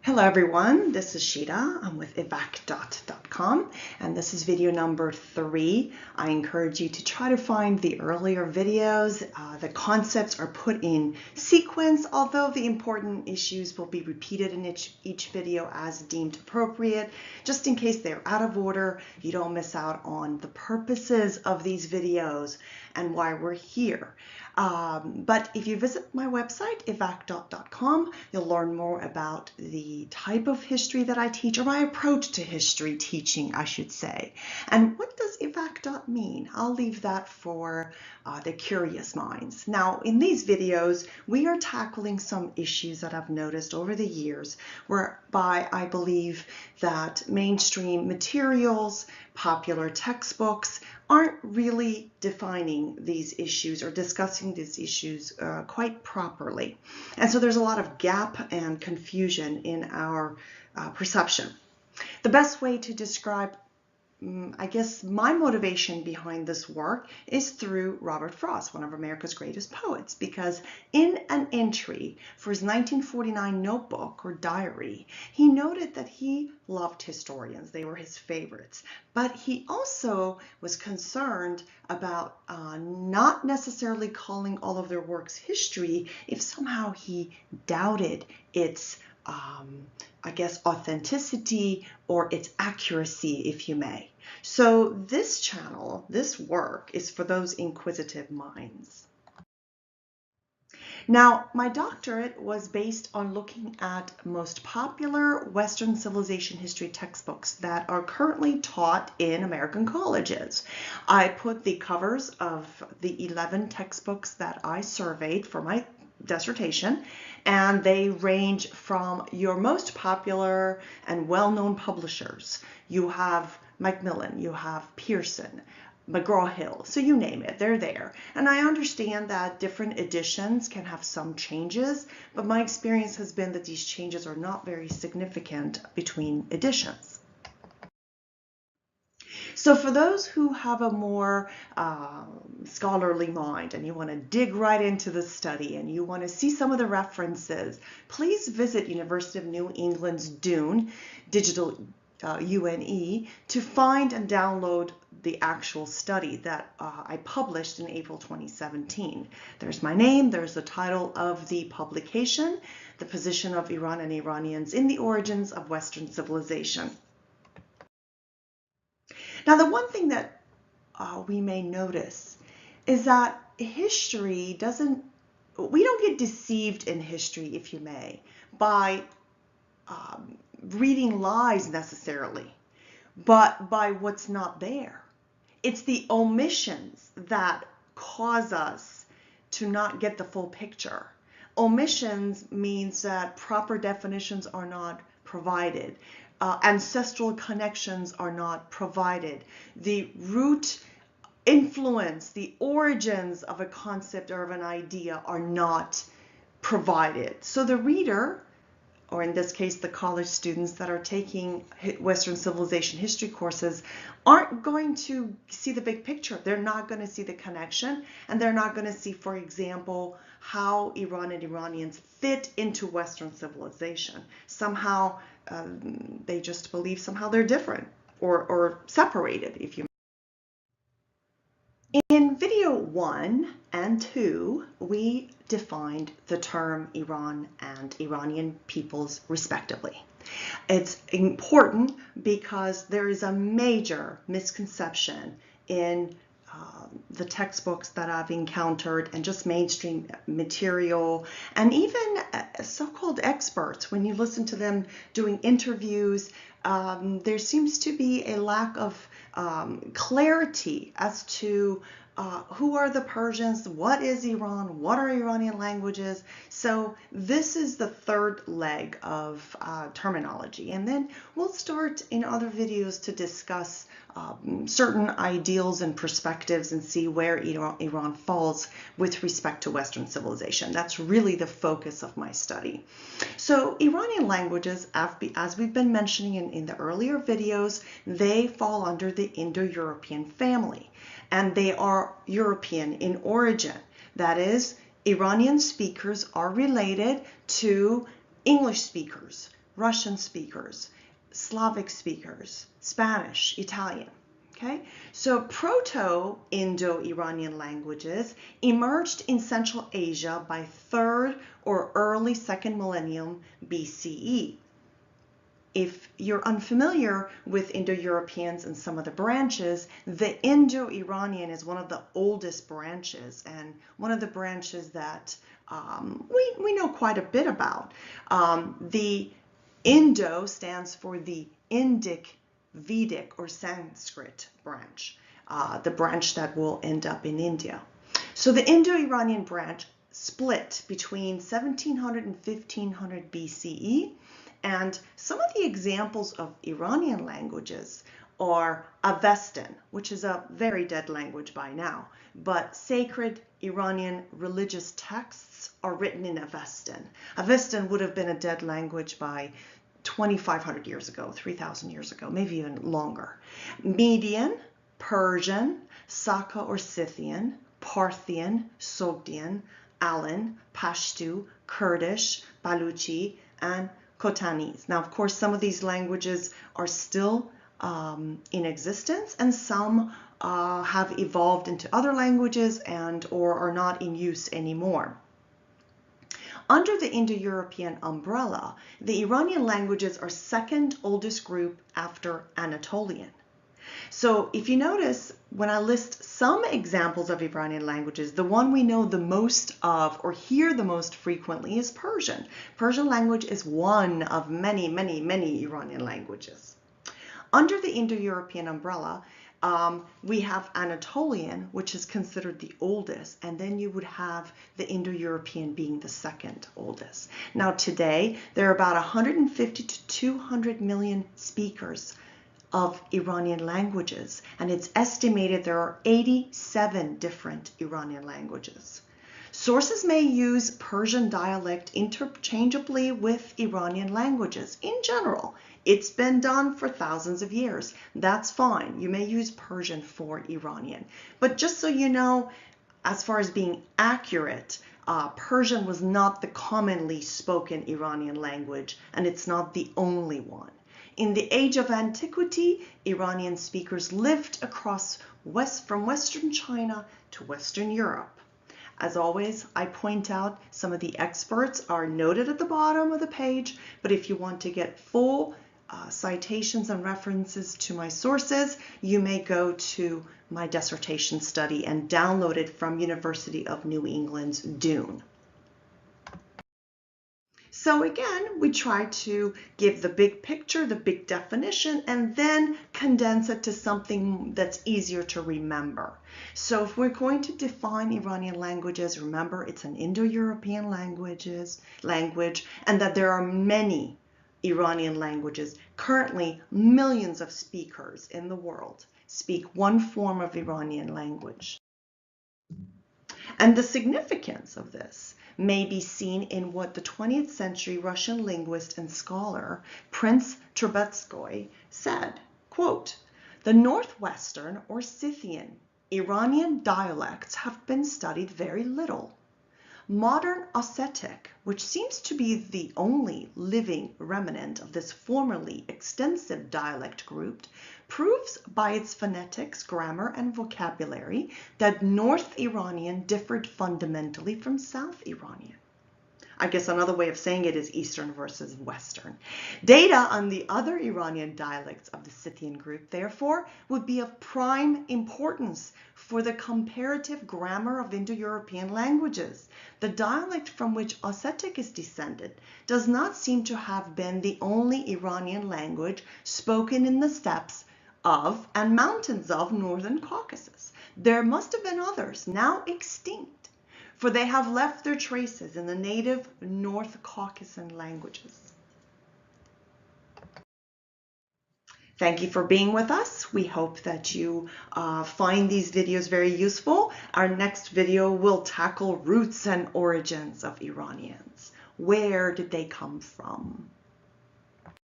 Hello everyone, this is Sheda. I'm with evac.com and this is video number 3. I encourage you to try to find the earlier videos. The concepts are put in sequence, although the important issues will be repeated in each video as deemed appropriate. Just in case they're out of order, you don't miss out on the purposes of these videos and why we're here. But if you visit my website, evac.com, you'll learn more about the type of history that I teach, or my approach to history teaching, I should say. And what does evac mean? I'll leave that for the curious minds. Now, in these videos, we are tackling some issues that I've noticed over the years, whereby I believe that mainstream materials, popular textbooks, aren't really defining these issues or discussing these issues quite properly. And so there's a lot of gap and confusion in our perception. The best way to describe I guess my motivation behind this work is through Robert Frost, one of America's greatest poets, because in an entry for his 1949 notebook or diary, he noted that he loved historians. They were his favorites. But he also was concerned about not necessarily calling all of their works history if somehow he doubted its I guess, authenticity or its accuracy, if you may. So this channel, this work, is for those inquisitive minds. Now, my doctorate was based on looking at most popular Western civilization history textbooks that are currently taught in American colleges. I put the covers of the 11 textbooks that I surveyed for my dissertation, and they range from your most popular and well-known publishers. You have Macmillan, you have Pearson, McGraw-Hill, so you name it, they're there. And I understand that different editions can have some changes, but my experience has been that these changes are not very significant between editions. So for those who have a more scholarly mind and you want to dig right into the study and you want to see some of the references, please visit University of New England's Dune, digital UNE, to find and download the actual study that I published in April 2017. There's my name, there's the title of the publication, the position of Iran and Iranians in the origins of Western civilization. Now, the one thing that we may notice is that history we don't get deceived in history, if you may, by reading lies necessarily, but by what's not there. It's the omissions that cause us to not get the full picture. Omissions means that proper definitions are not provided. Ancestral connections are not provided. The root influence, the origins of a concept or of an idea are not provided. So the reader, or in this case the college students that are taking Western civilization history courses, aren't going to see the big picture. They're not going to see the connection, and they're not going to see, for example, how Iran and Iranians fit into Western civilization. Somehow they just believe somehow they're different or separated, if you may. In video 1 and 2, we defined the term Iran and Iranian peoples respectively. It's important because there is a major misconception in the textbooks that I've encountered and just mainstream material, and even so-called experts. When you listen to them doing interviews, there seems to be a lack of clarity as to who are the Persians, what is Iran, what are Iranian languages. So this is the third leg of terminology, and then we'll start in other videos to discuss certain ideals and perspectives and see where Iran falls with respect to Western civilization. That's really the focus of my study. So Iranian languages, as we've been mentioning in the earlier videos, they fall under the Indo-European family, and they are European in origin. That is, Iranian speakers are related to English speakers Russian speakers, Slavic speakers, Spanish, Italian. Okay, so Proto-Indo-Iranian languages emerged in Central Asia by 3rd or early 2nd millennium BCE. If you're unfamiliar with Indo-Europeans and some of the branches, the Indo-Iranian is one of the oldest branches and one of the branches that we know quite a bit about. The Indo stands for the Indic, Vedic, or Sanskrit branch, the branch that will end up in India. So the Indo-Iranian branch split between 1700 and 1500 BCE. And some of the examples of Iranian languages are Avestan, which is a very dead language by now, but sacred Iranian religious texts are written in Avestan. Avestan would have been a dead language by 2,500 years ago, 3,000 years ago, maybe even longer. Median, Persian, Saka or Scythian, Parthian, Sogdian, Alan, Pashto, Kurdish, Baluchi, and Khotanese. Now, of course, some of these languages are still in existence, and some have evolved into other languages and or are not in use anymore. Under the Indo-European umbrella, the Iranian languages are second oldest group after Anatolian. So if you notice, when I list some examples of Iranian languages, the one we know the most of or hear the most frequently is Persian. Persian language is one of many, many, many Iranian languages. Under the Indo-European umbrella, we have Anatolian, which is considered the oldest, and then you would have the Indo-European being the second oldest. Now today, there are about 150 to 200 million speakers of Iranian languages, and it's estimated there are 87 different Iranian languages. Sources may use Persian dialect interchangeably with Iranian languages. In general, it's been done for thousands of years. That's fine. You may use Persian for Iranian. But just so you know, as far as being accurate, Persian was not the commonly spoken Iranian language, and it's not the only one. In the age of antiquity, Iranian speakers lived across from Western China to Western Europe. As always, I point out some of the experts are noted at the bottom of the page, but if you want to get full citations and references to my sources, you may go to my dissertation study and download it from University of New England's Dune. So again, we try to give the big picture, the big definition, and then condense it to something that's easier to remember. So if we're going to define Iranian languages, remember it's an Indo-European language, and that there are many Iranian languages. Currently, millions of speakers in the world speak one form of Iranian language. And the significance of this may be seen in what the 20th century Russian linguist and scholar Prince Trubetskoy said, quote, "The Northwestern or Scythian Iranian dialects have been studied very little. Modern Ossetic, which seems to be the only living remnant of this formerly extensive dialect group, proves by its phonetics, grammar, and vocabulary that North Iranian differed fundamentally from South Iranian." I guess another way of saying it is Eastern versus Western. Data on the other Iranian dialects of the Scythian group, therefore, would be of prime importance for the comparative grammar of Indo-European languages. The dialect from which Ossetic is descended does not seem to have been the only Iranian language spoken in the steppes of and mountains of northern Caucasus. There must have been others, now extinct, for they have left their traces in the native North Caucasan languages. Thank you for being with us. We hope that you find these videos very useful. Our next video will tackle roots and origins of Iranians. Where did they come from?